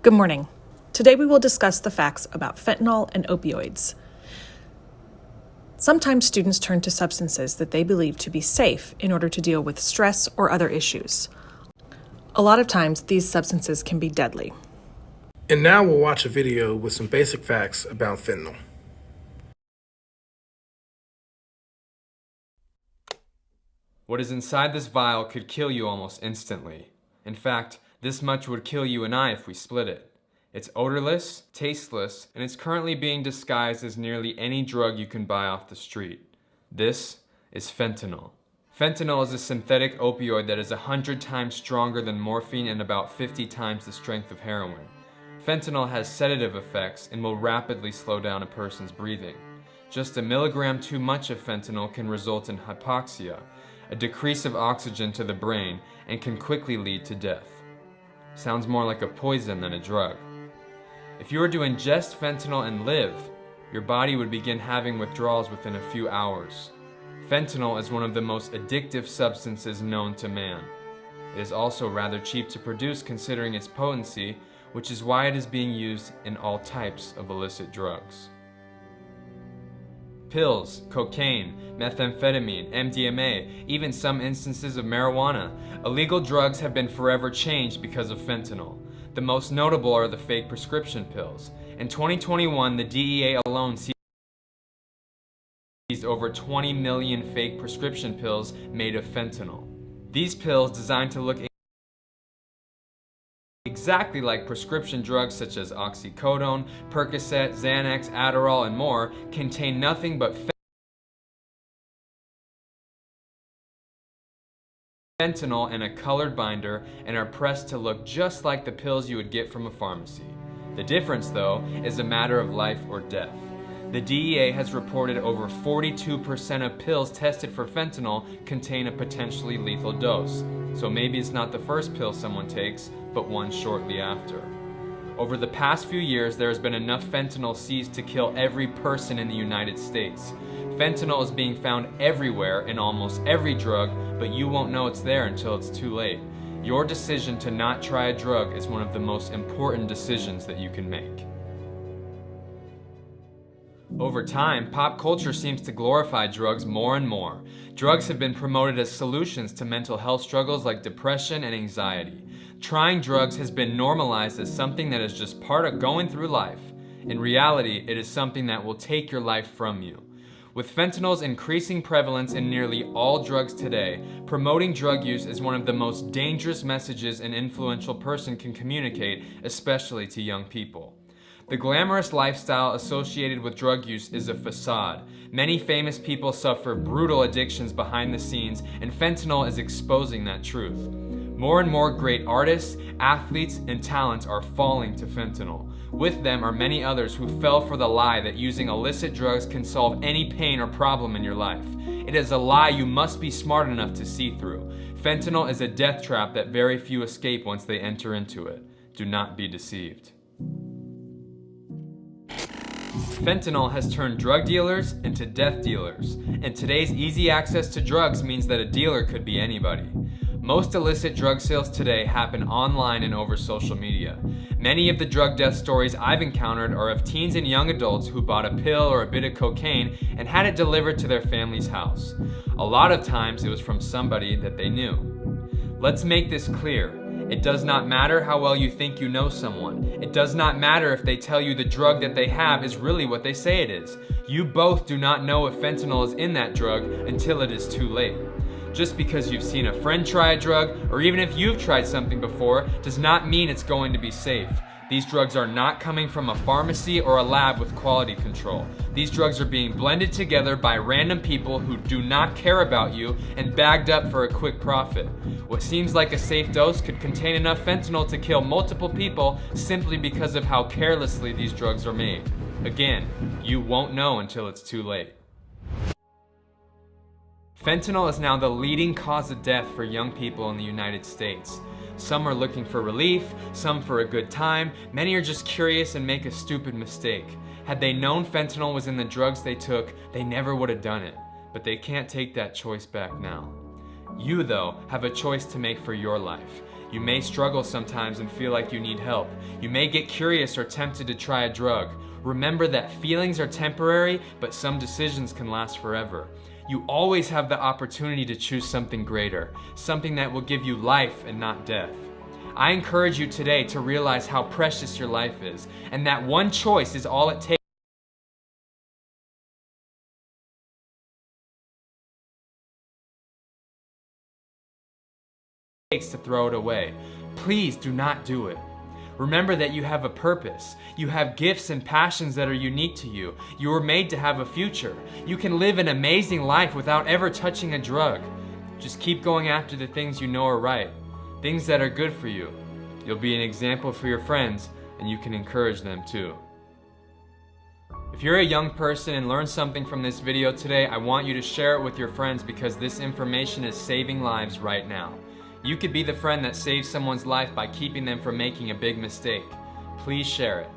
Good morning. Today we will discuss the facts about fentanyl and opioids. Sometimes students turn to substances that they believe to be safe in order to deal with stress or other issues. A lot of times, these substances can be deadly. And now we'll watch a video with some basic facts about fentanyl. What is inside this vial could kill you almost instantly. In fact, this much would kill you and I if we split it. It's odorless, tasteless, and it's currently being disguised as nearly any drug you can buy off the street. This is fentanyl. Fentanyl is a synthetic opioid that is 100 times stronger than morphine and about 50 times the strength of heroin. Fentanyl has sedative effects and will rapidly slow down a person's breathing. Just a milligram too much of fentanyl can result in hypoxia, a decrease of oxygen to the brain, and can quickly lead to death. Sounds more like a poison than a drug. If you were to ingest fentanyl and live, your body would begin having withdrawals within a few hours. Fentanyl is one of the most addictive substances known to man. It is also rather cheap to produce considering its potency, which is why it is being used in all types of illicit drugs. Pills, cocaine, methamphetamine, MDMA, even some instances of marijuana. Illegal drugs have been forever changed because of fentanyl. The most notable are the fake prescription pills. In 2021, the DEA alone seized over 20 million fake prescription pills made of fentanyl. These pills, designed to look exactly like prescription drugs such as oxycodone, Percocet, Xanax, Adderall, and more, contain nothing but fentanyl in a colored binder and are pressed to look just like the pills you would get from a pharmacy. The difference, though, is a matter of life or death. The DEA has reported over 42% of pills tested for fentanyl contain a potentially lethal dose. So maybe it's not the first pill someone takes, but one shortly after. Over the past few years, there has been enough fentanyl seized to kill every person in the United States. Fentanyl is being found everywhere in almost every drug, but you won't know it's there until it's too late. Your decision to not try a drug is one of the most important decisions that you can make. Over time, pop culture seems to glorify drugs more and more. Drugs have been promoted as solutions to mental health struggles like depression and anxiety. Trying drugs has been normalized as something that is just part of going through life. In reality, it is something that will take your life from you. With fentanyl's increasing prevalence in nearly all drugs today, promoting drug use is one of the most dangerous messages an influential person can communicate, especially to young people. The glamorous lifestyle associated with drug use is a facade. Many famous people suffer brutal addictions behind the scenes, and fentanyl is exposing that truth. More and more great artists, athletes, and talents are falling to fentanyl. With them are many others who fell for the lie that using illicit drugs can solve any pain or problem in your life. It is a lie you must be smart enough to see through. Fentanyl is a death trap that very few escape once they enter into it. Do not be deceived. Fentanyl has turned drug dealers into death dealers, and today's easy access to drugs means that a dealer could be anybody. Most illicit drug sales today happen online and over social media. Many of the drug death stories I've encountered are of teens and young adults who bought a pill or a bit of cocaine and had it delivered to their family's house. A lot of times it was from somebody that they knew. Let's make this clear. It does not matter how well you think you know someone. It does not matter if they tell you the drug that they have is really what they say it is. You both do not know if fentanyl is in that drug until it is too late. Just because you've seen a friend try a drug, or even if you've tried something before, does not mean it's going to be safe. These drugs are not coming from a pharmacy or a lab with quality control. These drugs are being blended together by random people who do not care about you and bagged up for a quick profit. What seems like a safe dose could contain enough fentanyl to kill multiple people simply because of how carelessly these drugs are made. Again, you won't know until it's too late. Fentanyl is now the leading cause of death for young people in the United States. Some are looking for relief, some for a good time, many are just curious and make a stupid mistake. Had they known fentanyl was in the drugs they took, they never would have done it. But they can't take that choice back now. You, though, have a choice to make for your life. You may struggle sometimes and feel like you need help. You may get curious or tempted to try a drug. Remember that feelings are temporary, but some decisions can last forever. You always have the opportunity to choose something greater, something that will give you life and not death. I encourage you today to realize how precious your life is, and that one choice is all it takes to throw it away. Please do not do it. Remember that you have a purpose. You have gifts and passions that are unique to you. You were made to have a future. You can live an amazing life without ever touching a drug. Just keep going after the things you know are right, things that are good for you. You'll be an example for your friends, and you can encourage them too. If you're a young person and learned something from this video today, I want you to share it with your friends because this information is saving lives right now. You could be the friend that saves someone's life by keeping them from making a big mistake. Please share it.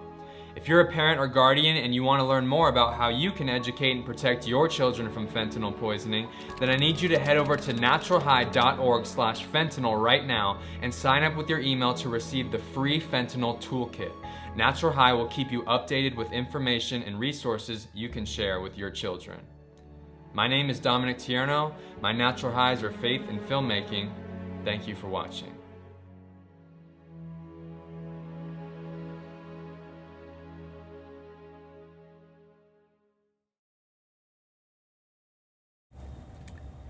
If you're a parent or guardian and you want to learn more about how you can educate and protect your children from fentanyl poisoning, then I need you to head over to naturalhigh.org/fentanyl right now and sign up with your email to receive the free fentanyl toolkit. Natural High will keep you updated with information and resources you can share with your children. My name is Dominic Tierno. My natural highs are faith and filmmaking. Thank you for watching.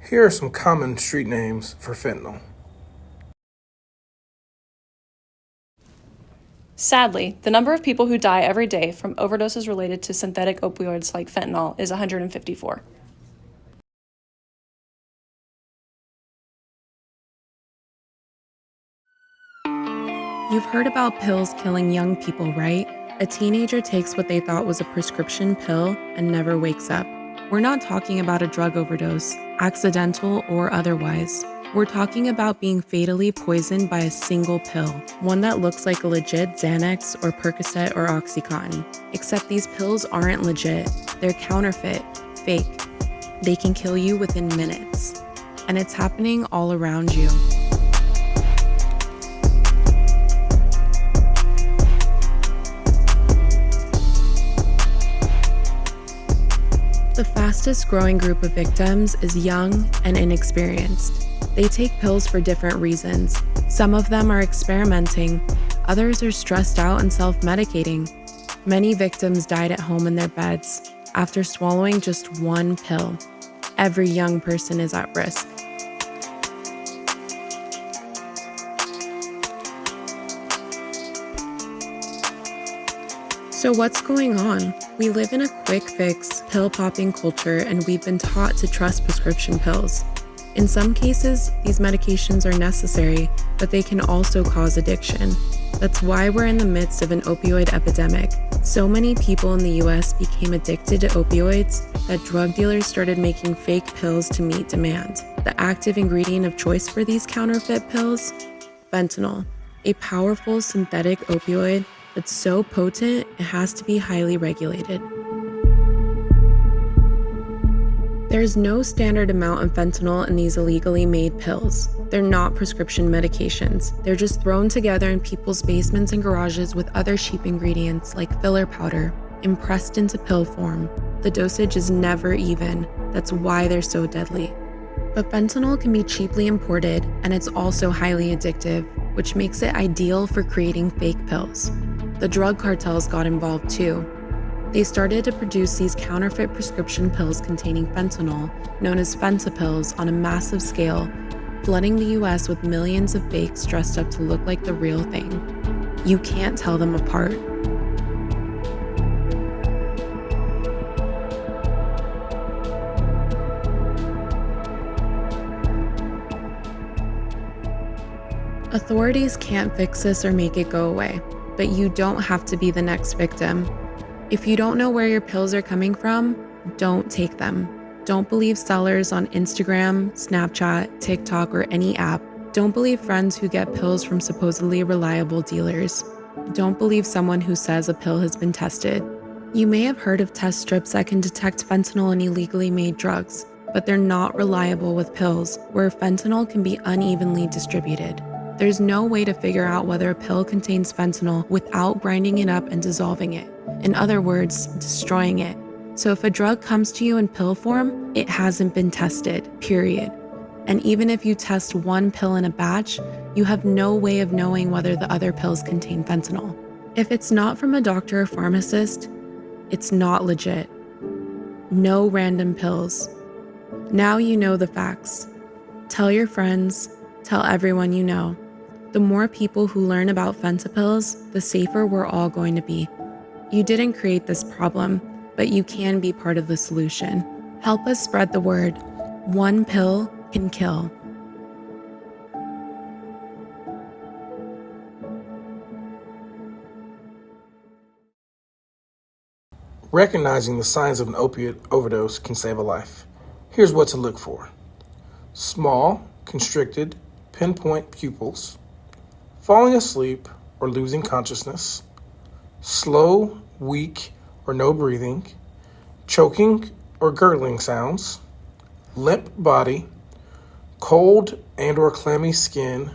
Here are some common street names for fentanyl. Sadly, the number of people who die every day from overdoses related to synthetic opioids like fentanyl is 154. You've heard about pills killing young people, right? A teenager takes what they thought was a prescription pill and never wakes up. We're not talking about a drug overdose, accidental or otherwise. We're talking about being fatally poisoned by a single pill, one that looks like a legit Xanax or Percocet or Oxycontin. Except these pills aren't legit. They're counterfeit, fake. They can kill you within minutes. And it's happening all around you. The fastest growing group of victims is young and inexperienced. They take pills for different reasons. Some of them are experimenting, others are stressed out and self-medicating. Many victims died at home in their beds after swallowing just one pill. Every young person is at risk. So what's going on? We live in a quick fix, pill-popping culture, and we've been taught to trust prescription pills. In some cases, these medications are necessary, but they can also cause addiction. That's why we're in the midst of an opioid epidemic. So many people in the US became addicted to opioids that drug dealers started making fake pills to meet demand. The active ingredient of choice for these counterfeit pills? Fentanyl, a powerful synthetic opioid that's so potent it has to be highly regulated. There's no standard amount of fentanyl in these illegally made pills. They're not prescription medications. They're just thrown together in people's basements and garages with other cheap ingredients like filler powder and pressed into pill form. The dosage is never even. That's why they're so deadly. But fentanyl can be cheaply imported, and it's also highly addictive, which makes it ideal for creating fake pills. The drug cartels got involved too. They started to produce these counterfeit prescription pills containing fentanyl, known as fentapills, on a massive scale, flooding the US with millions of fakes dressed up to look like the real thing. You can't tell them apart. Authorities can't fix this or make it go away, but you don't have to be the next victim. If you don't know where your pills are coming from, don't take them. Don't believe sellers on Instagram, Snapchat, TikTok, or any app. Don't believe friends who get pills from supposedly reliable dealers. Don't believe someone who says a pill has been tested. You may have heard of test strips that can detect fentanyl in illegally made drugs, but they're not reliable with pills, where fentanyl can be unevenly distributed. There's no way to figure out whether a pill contains fentanyl without grinding it up and dissolving it. In other words, destroying it. So if a drug comes to you in pill form, it hasn't been tested, period. And even if you test one pill in a batch, you have no way of knowing whether the other pills contain fentanyl. If it's not from a doctor or pharmacist, it's not legit. No random pills. Now you know the facts. Tell your friends, tell everyone you know. The more people who learn about fentanyls, the safer we're all going to be. You didn't create this problem, but you can be part of the solution. Help us spread the word. One pill can kill. Recognizing the signs of an opiate overdose can save a life. Here's what to look for. Small, constricted, pinpoint pupils, falling asleep or losing consciousness, slow, weak, or no breathing, choking or gurgling sounds, limp body, cold and or clammy skin,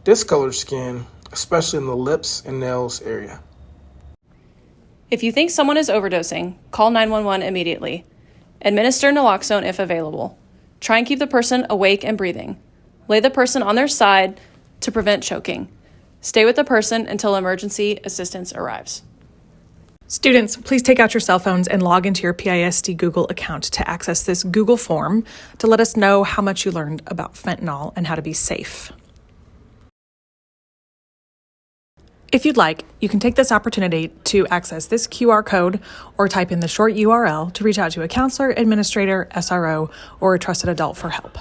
discolored skin, especially in the lips and nails area. If you think someone is overdosing, call 911 immediately. Administer naloxone if available. Try and keep the person awake and breathing. Lay the person on their side to prevent choking. Stay with the person until emergency assistance arrives. Students, please take out your cell phones and log into your PISD Google account to access this Google form to let us know how much you learned about fentanyl and how to be safe. If you'd like, you can take this opportunity to access this QR code or type in the short URL to reach out to a counselor, administrator, SRO, or a trusted adult for help.